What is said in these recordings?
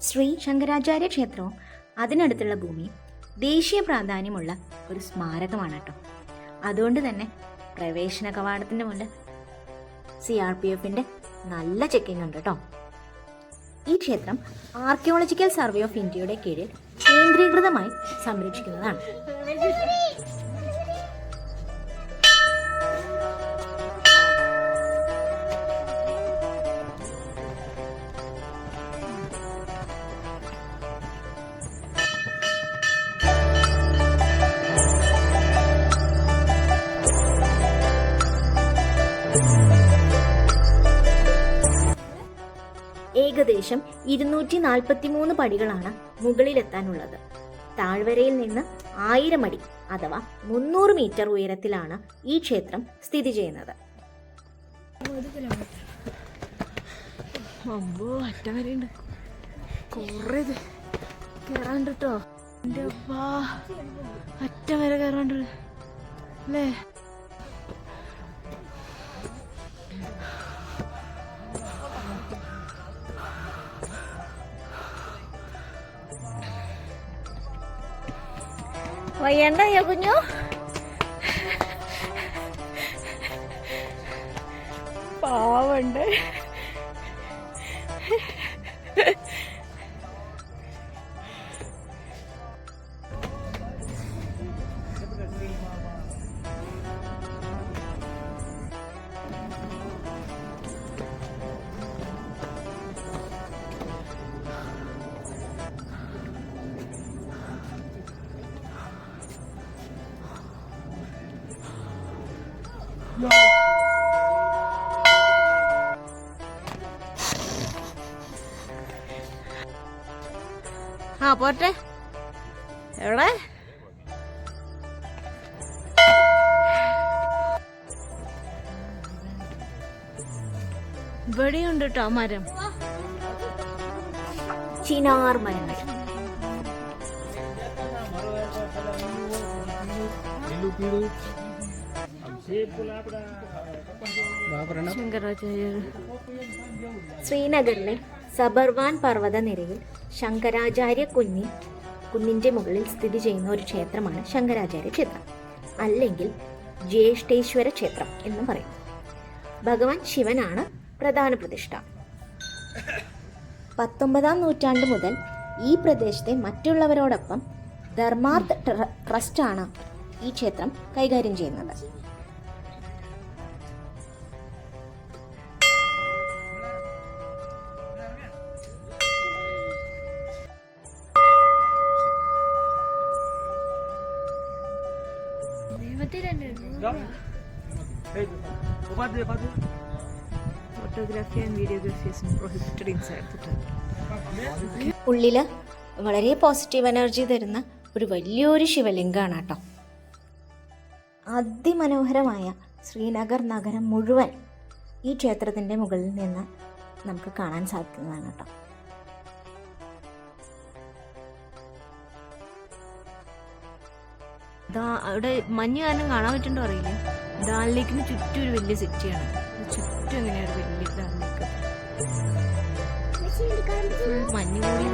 ശ്രീ ശങ്കരാചാര്യ ക്ഷേത്രവും അതിനടുത്തുള്ള ഭൂമിയും ദേശീയ പ്രാധാന്യമുള്ള ഒരു സ്മാരകമാണ് കേട്ടോ. അതുകൊണ്ട് തന്നെ പ്രവേശന കവാടത്തിൻ്റെ മുന്നിൽ CRPFന്റെ നല്ല ചെക്കിംഗ് ഉണ്ട് കേട്ടോ. ഈ ക്ഷേത്രം ആർക്കിയോളജിക്കൽ സർവേ ഓഫ് ഇന്ത്യയുടെ കീഴിൽ കേന്ദ്രീകൃതമായി സംരക്ഷിക്കുന്നതാണ്. ഏകദേശം 243 പടികളാണ് മുകളിലെത്താനുള്ളത്. താഴ്വരയിൽ നിന്ന് 1000 അടി അഥവാ 300 മീറ്റർ ഉയരത്തിലാണ് ഈ ക്ഷേത്രം സ്ഥിതി ചെയ്യുന്നത്. അല്ലേ? വയ്യണ്ടയോ കുഞ്ഞു? പാവണ്ട്. പോട്ടെ. എവിടെ? ഇവിടെയുണ്ട് കേട്ടോ മരം, ചിനാർ മരങ്ങൾ. ശ്രീനഗറിലെ സബർവാൻ പർവ്വത നിരയിൽ ശങ്കരാചാര്യ കുന്നിന്റെ മുകളിൽ സ്ഥിതി ചെയ്യുന്ന ഒരു ക്ഷേത്രമാണ് ശങ്കരാചാര്യ ക്ഷേത്രം, അല്ലെങ്കിൽ ജ്യേഷ്ഠേശ്വര ക്ഷേത്രം എന്നും പറയും. ഭഗവാൻ ശിവനാണ് പ്രധാന പ്രതിഷ്ഠ. 19-ാം നൂറ്റാണ്ട് മുതൽ ഈ പ്രദേശത്തെ മറ്റുള്ളവരോടൊപ്പം ധർമാർത്ഥ ട്രസ്റ്റാണ് ഈ ക്ഷേത്രം കൈകാര്യം ചെയ്യുന്നത്. Photography and videography is prohibited inside the temple. ഉള്ളിൽ വളരെ പോസിറ്റീവ് എനർജി തരുന്ന ഒരു വലിയൊരു ശിവലിംഗമാണ് കേട്ടോ. അതിമനോഹരമായ ശ്രീനഗർ നഗരം മുഴുവൻ ഈ ക്ഷേത്രത്തിൻ്റെ മുകളിൽ നിന്ന് നമുക്ക് കാണാൻ സാധിക്കുന്നതാണ് കേട്ടോ. അവിടെ മഞ്ഞ് കാരണം കാണാൻ പറ്റുന്നുണ്ടോ അറിയില്ല. ദാൽ ലേക്കിന് ചുറ്റും ഒരു വലിയ സിറ്റിയാണ്. ചുറ്റും എങ്ങനെയാണ് വലിയ ദാൽ ലേക്ക്. ഫുൾ മഞ്ഞ് കൂടി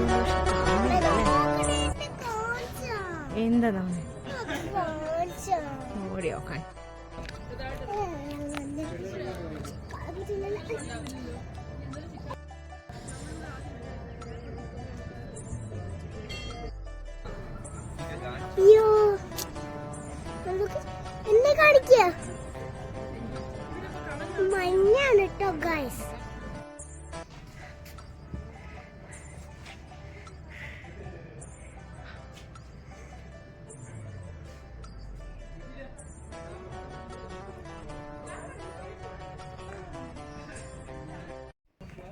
എന്താ ഓടി നോക്കാൻ. എന്നെ കാണിക്ക മഞ്ഞാണ് കേട്ടോ ഗൈസ്.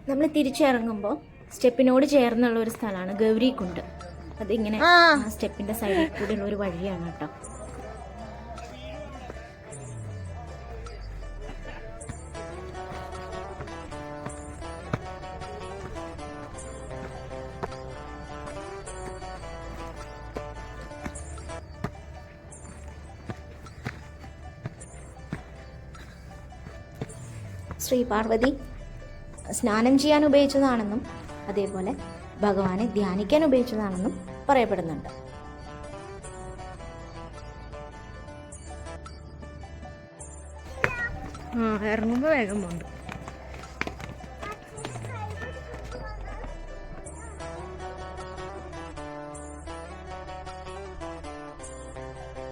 നമ്മൾ തിരിച്ചിറങ്ങുമ്പോൾ സ്റ്റെപ്പിനോട് ചേർന്നുള്ള ഒരു സ്ഥലമാണ് ഗൗരികുണ്ട്. അതിങ്ങനെ ആ സ്റ്റെപ്പിന്റെ സൈഡിൽ കൂടെയുള്ള ഒരു വഴിയാണ് കേട്ടോ. ശ്രീ പാർവതി സ്നാനം ചെയ്യാൻ ഉപയോഗിച്ചതാണെന്നും അതേപോലെ ഭഗവാനെ ധ്യാനിക്കാൻ ഉപയോഗിച്ചതാണെന്നും പറയപ്പെടുന്നുണ്ട്. ഇറങ്ങുമ്പോൾ വേഗം പോകുന്നുണ്ട്.